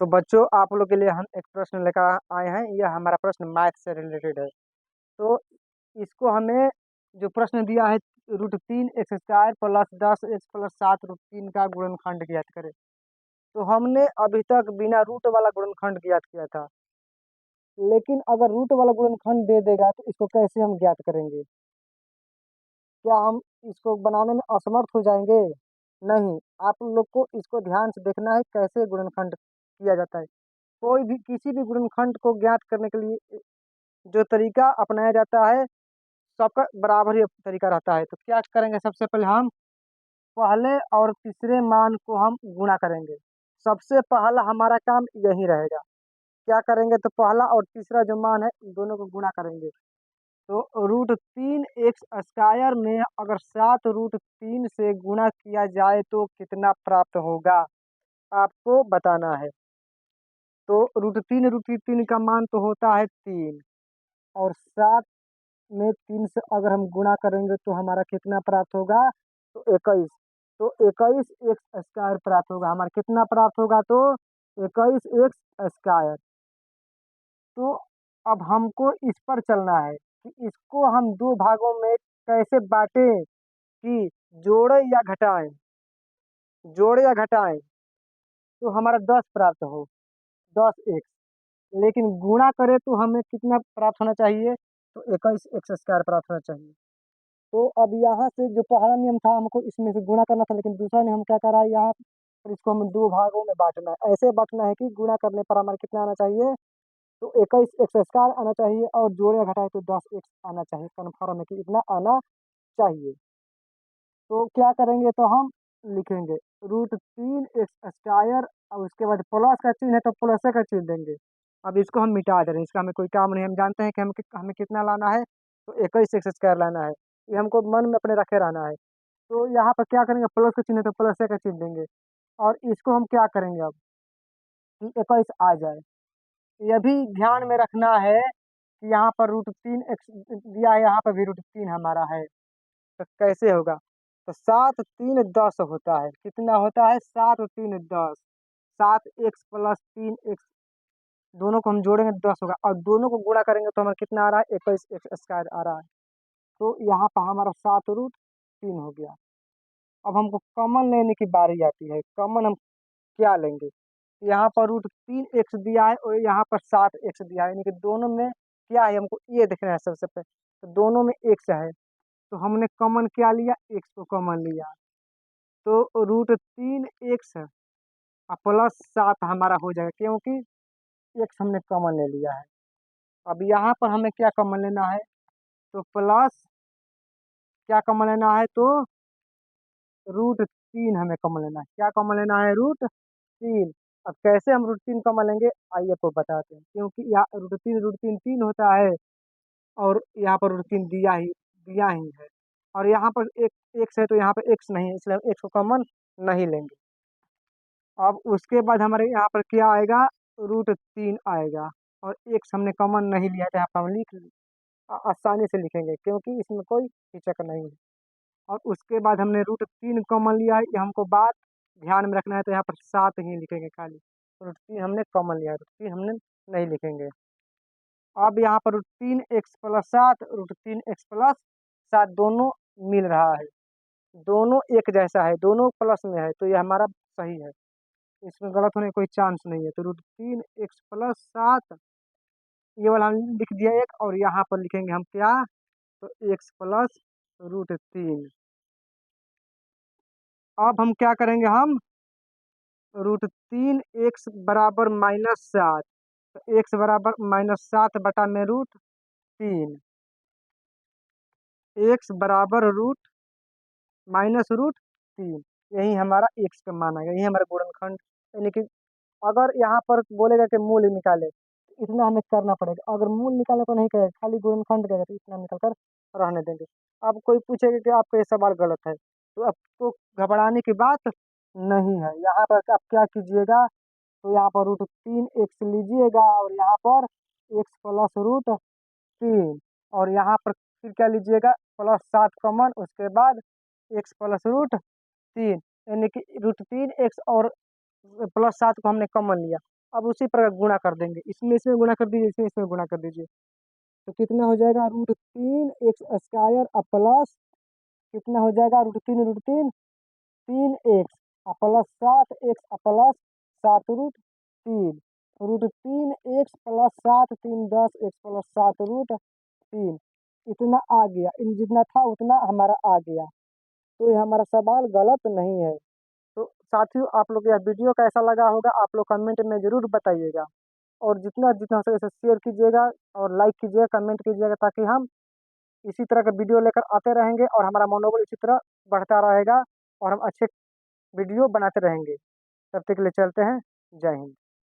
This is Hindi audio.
तो बच्चों आप लोग के लिए हम एक प्रश्न लेकर आए हैं। यह हमारा प्रश्न मैथ से रिलेटेड है। तो इसको हमें जो प्रश्न दिया है, √3 x² + 10 x + 7 √3 का गुणनखंड ज्ञात करें। तो हमने अभी तक बिना रूट वाला गुणनखंड ज्ञात किया था, लेकिन अगर रूट वाला गुणनखंड दे देगा तो इसको कैसे हम ज्ञात करेंगे? क्या हम इसको बनाने में असमर्थ हो जाएंगे? नहीं, आप लोग को इसको ध्यान से देखना है कैसे गुणनखंड किया जाता है। कोई भी किसी भी गुणनखंड को ज्ञात करने के लिए जो तरीका अपनाया जाता है, सबका बराबर ही तरीका रहता है। तो क्या करेंगे, सबसे पहले हम पहले और तीसरे मान को हम गुणा करेंगे। सबसे पहला हमारा काम यही रहेगा। क्या करेंगे, तो पहला और तीसरा जो मान है इन दोनों को गुणा करेंगे। तो √3 x² में अगर 7 √3 से गुणा किया जाए तो कितना प्राप्त होगा, आपको बताना है। तो √3 का मान तो होता है 3, और 7 में 3 से अगर हम गुणा करेंगे तो हमारा कितना प्राप्त होगा, तो 21। तो 21 x² प्राप्त होगा। हमारा कितना प्राप्त होगा, तो 21 x²। तो अब हमको इस पर चलना है कि इसको हम दो भागों में कैसे बांटें कि जोड़े या घटाएं। जोड़े या घटाएं तो हमारा 10 प्राप्त हो, 10x। लेकिन गुणा करें तो हमें कितना प्राप्त होना चाहिए, तो 21 x² प्राप्त होना चाहिए। तो अब यहाँ से जो पहला नियम था हमको इसमें से गुणा करना था, लेकिन दूसरा नियम क्या कर रहा है, यहाँ पर इसको हमें दो भागों में बांटना है। ऐसे बांटना है कि गुणा करने पर हमारा कितना आना चाहिए, तो 21 x² आना चाहिए, और जोड़े घटाए तो 10x आना चाहिए। कन्फर्म है कि इतना आना चाहिए। तो क्या करेंगे, तो हम लिखेंगे √3 x², और उसके बाद प्लस का चिन्ह है तो प्लस का चिन्ह देंगे। अब इसको हम मिटा दे रहे हैं, इसका हमें कोई काम नहीं। हम जानते हैं कि हमें कितना लाना है, तो 21 x² लाना है। ये हमको मन में अपने रखे रहना है। तो यहाँ पर क्या करेंगे, प्लस का चिन्ह है तो प्लस का चिन्ह देंगे। और इसको हम क्या करेंगे अब, कि 21 आ जाए। यह भी ध्यान में रखना है कि यहाँ पर √3 x दिया है, यहाँ पर भी √3 हमारा है। तो कैसे होगा, तो 7 3 10 होता है। कितना होता है, 7 3 10। 7x + 3x, दोनों को हम जोड़ेंगे 10 होगा, और दोनों को गुणा करेंगे तो हमारा कितना आ रहा है, 21 x² आ रहा है। तो यहाँ पर हमारा 7 √3 हो गया। अब हमको कॉमन लेने की बारी आती है। कॉमन हम क्या लेंगे, यहाँ पर √3x दिया है और यहाँ पर 7x दिया है, यानी कि दोनों में क्या है हमको ये देखना है सबसे पहले। तो दोनों में x है, तो हमने कॉमन क्या लिया, x को कॉमन लिया। तो √3x और +7 हमारा हो जाएगा, क्योंकि x हमने कॉमन ले लिया है। अब यहाँ पर हमें क्या कॉमन लेना है, तो प्लस क्या कॉमन लेना है, तो √3 हमें कॉमन लेना है। क्या कॉमन लेना है, √3। अब कैसे हम √3 कॉमन लेंगे, आइए आपको बताते हैं। क्योंकि यहाँ √3 √3 3 होता है, और यहाँ पर √3 दिया ही है, और यहाँ पर एक एक्स है तो यहाँ पर एक्स नहीं है, इसलिए हम एक्स को कॉमन नहीं लेंगे। अब उसके बाद हमारे यहाँ पर क्या आएगा, √3 आएगा, और एक्स हमने कॉमन नहीं लिया, तो यहाँ पर हम आसानी से लिखेंगे, क्योंकि इसमें कोई हिचक नहीं है। और उसके बाद हमने √3 कॉमन लिया है, ये हमको बात ध्यान में रखना है। तो यहाँ पर 7 ही लिखेंगे खाली। √3 हमने कॉमन लिया है, √3 हमने नहीं लिखेंगे। अब यहाँ पर √3x + 7, √3x + 7 दोनों मिल रहा है, दोनों एक जैसा है, दोनों प्लस में है, तो ये हमारा सही है। इसमें गलत होने का कोई चांस नहीं है। तो √3x + 7, ये वाला हम लिख दिया एक, और यहाँ पर लिखेंगे हम क्या, तो x + √3। अब हम क्या करेंगे, हम √3x बराबर -7, तो x बराबर -7 बटा में √3, x बराबर -√3। यही हमारा x का मान आएगा, यही हमारा गुणनखंड। यानी कि अगर यहाँ पर बोलेगा कि मूल निकाले, तो इतना हमें करना पड़ेगा। अगर मूल निकालने को नहीं कहेगा, खाली गुणनखंड कहेगा, तो इतना निकल कर रहने देंगे। अब कोई पूछेगा कि आपका ये सवाल गलत है, तो आपको घबराने की बात नहीं है। यहाँ पर आप क्या कीजिएगा, तो यहाँ पर √3x लीजिएगा, और यहाँ पर x + √3, और यहाँ पर फिर क्या लीजिएगा, +7 कॉमन, उसके बाद x + √3, यानी कि √3x और +7 को हमने कॉमन लिया। अब उसी पर गुणा कर देंगे, इसमें इसमें गुणा कर दीजिए, इसमें इसमें गुणा कर दीजिए। तो कितना हो जाएगा, √3 x² प्लस कितना हो जाएगा, √3 plus 7 x plus 7 √3 √3 x plus 7 3 10 x plus 7 √3 इतना आ गया, इन जितना था उतना हमारा आ गया। तो ये हमारा सवाल गलत नहीं है। तो साथियों, आप लोग यह वीडियो कैसा लगा होगा, आप लोग कमेंट में ज़रूर बताइएगा। और जितना जितना हो सके शेयर कीजिएगा और लाइक कीजिएगा, कमेंट कीजिएगा, ताकि हम इसी तरह का वीडियो लेकर आते रहेंगे और हमारा मनोबल इसी तरह बढ़ता रहेगा और हम अच्छे वीडियो बनाते रहेंगे। तब तक के लिए चलते हैं। जय हिंद।